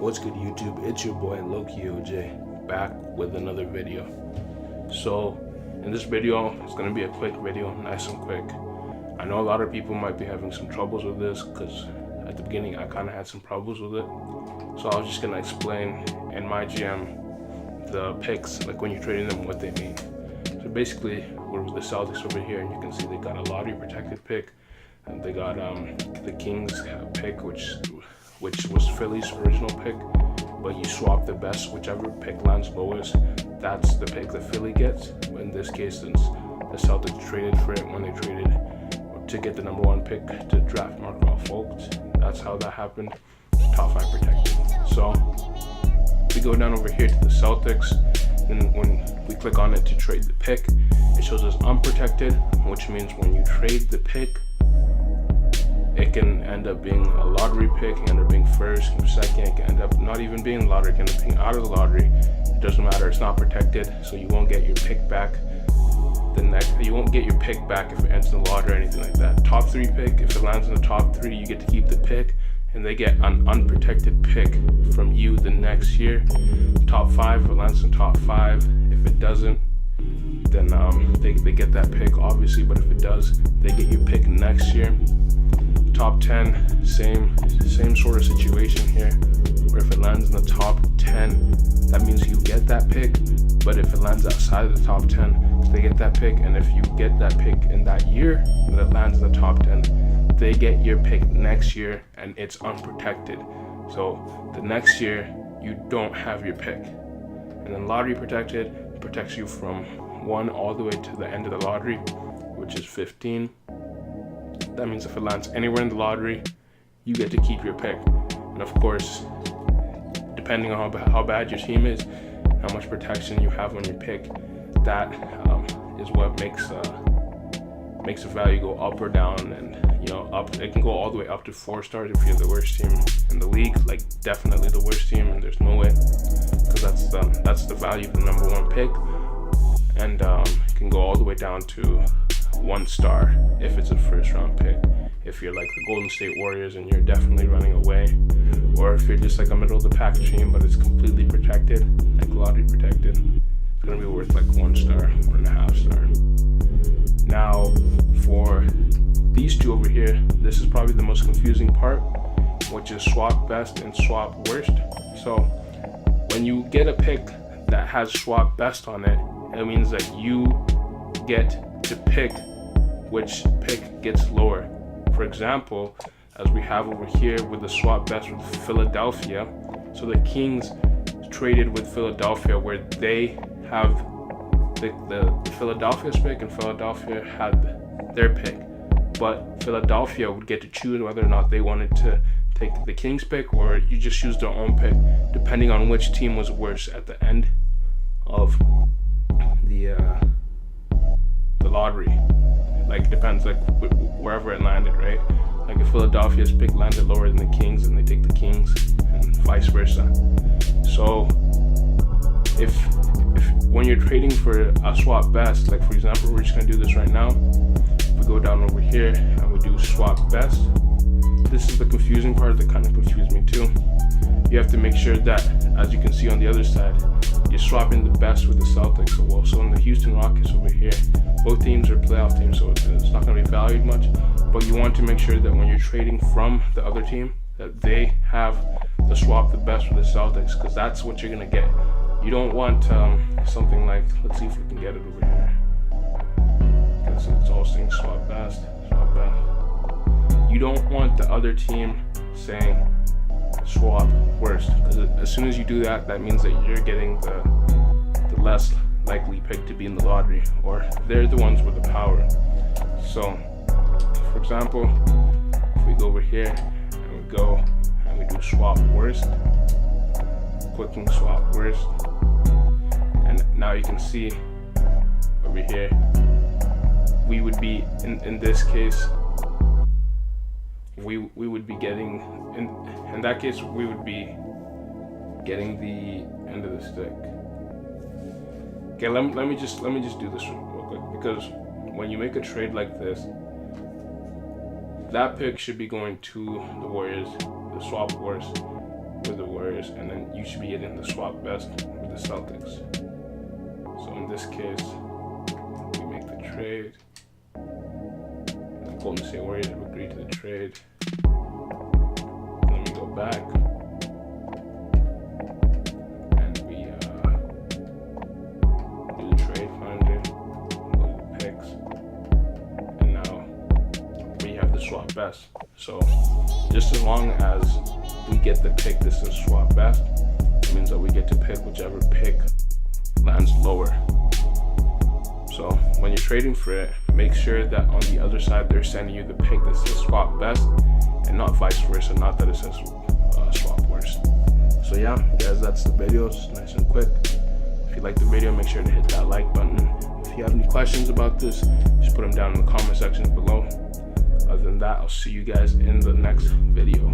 What's good, YouTube? It's your boy Loki OJ back with another video. So in this video, it's gonna be a quick video, nice and quick. I know a lot of people might be having some troubles with this because at the beginning I kind of had some problems with it. So I was just gonna explain in my GM the picks, like when you're trading them, what they mean. So basically, we're with the Celtics over here, and you can see they got a lottery protected pick, and they got the Kings pick, which was Philly's original pick, but you swap the best, whichever pick lands lowest, that's the pick that Philly gets. In this case, since the Celtics traded for it when they traded to get the #1 pick to draft Markelle Fultz, that's how that happened. Top 5 protected. So we go down over here to the Celtics, and when we click on it to trade the pick, it shows us unprotected, which means when you trade the pick, it can end up being a lottery pick, it can end up being first, second, it can end up not even being lottery, it can end up being out of the lottery. It doesn't matter, it's not protected, so you won't get your pick back. You won't get your pick back if it ends in the lottery or anything like that. Top 3 pick, if it lands in the top 3, you get to keep the pick, and they get an unprotected pick from you the next year. Top 5, if it lands in top 5. If it doesn't, then they get that pick, obviously, but if it does, they get your pick next year. Top 10, same sort of situation here, where if it lands in the top 10, that means you get that pick, but if it lands outside of the top 10, they get that pick, and if you get that pick in that year that it lands in the top 10, they get your pick next year, and it's unprotected. So the next year, you don't have your pick. And then lottery protected protects you from 1 all the way to the end of the lottery, which is 15. That means if it lands anywhere in the lottery, you get to keep your pick. And of course, depending on how bad your team is, how much protection you have on your pick, that is what makes the value go up or down. And up, it can go all the way up to 4 stars if you're the worst team in the league, like definitely the worst team, and there's no way, because that's the value of the #1 pick. And it can go all the way down to 1 star if it's a first-round pick. If you're like the Golden State Warriors and you're definitely running away, or if you're just like a middle-of-the-pack team but it's completely protected, like lottery protected, it's gonna be worth like 1 star, 1.5 star. Now, for these two over here, this is probably the most confusing part, which is swap best and swap worst. So when you get a pick that has swap best on it, it means that you get to pick which pick gets lower. For example, as we have over here with the swap best with Philadelphia, so the Kings traded with Philadelphia, where they have the Philadelphia's pick and Philadelphia had their pick, but Philadelphia would get to choose whether or not they wanted to take the Kings pick, or you just choose their own pick depending on which team was worse at the end of the lottery. Like, depends, like wherever it landed, right? Like if Philadelphia's pick landed lower than the Kings, and they take the Kings, and vice versa. So if when you're trading for a swap best, like for example, we're just gonna do this right now. If we go down over here and we do swap best, this is the confusing part that kind of confused me too. You have to make sure that, as you can see on the other side, you're swapping the best with the Celtics. So in the Houston Rockets over here, both teams are playoff teams, so it's not going to be valued much. But you want to make sure that when you're trading from the other team, that they have the swap the best with the Celtics, because that's what you're going to get. You don't want something like, let's see if we can get it over here. It's all saying swap best, swap best. You don't want the other team saying swap worst, because as soon as you do that, that means that you're getting the less likely pick to be in the lottery, or they're the ones with the power. So for example, if we go over here and we go and we do swap worst, clicking swap worst, and now you can see over here, we would be in this case, we would be getting, in that case, we would be getting the end of the stick. Okay, let me just do this real quick, because when you make a trade like this, that pick should be going to the Warriors, the swap worst. with the Warriors, and then you should be getting the swap best with the Celtics. So in this case, we make the trade. The Golden State Warriors have agreed to the trade. Let me go back. And we do the trade finder. Go to the picks. And now we have the swap best. So just as long as we get the pick, this is swap best, it means that we get to pick whichever pick lands lower. So when you're trading for it, make sure that on the other side they're sending you the pick that says swap best and not vice versa, not that it says swap worst. So yeah, guys, that's the video. It's nice and quick. If you like the video, make sure to hit that like button. If you have any questions about this, just put them down in the comment section below. Other than that, I'll see you guys in the next video.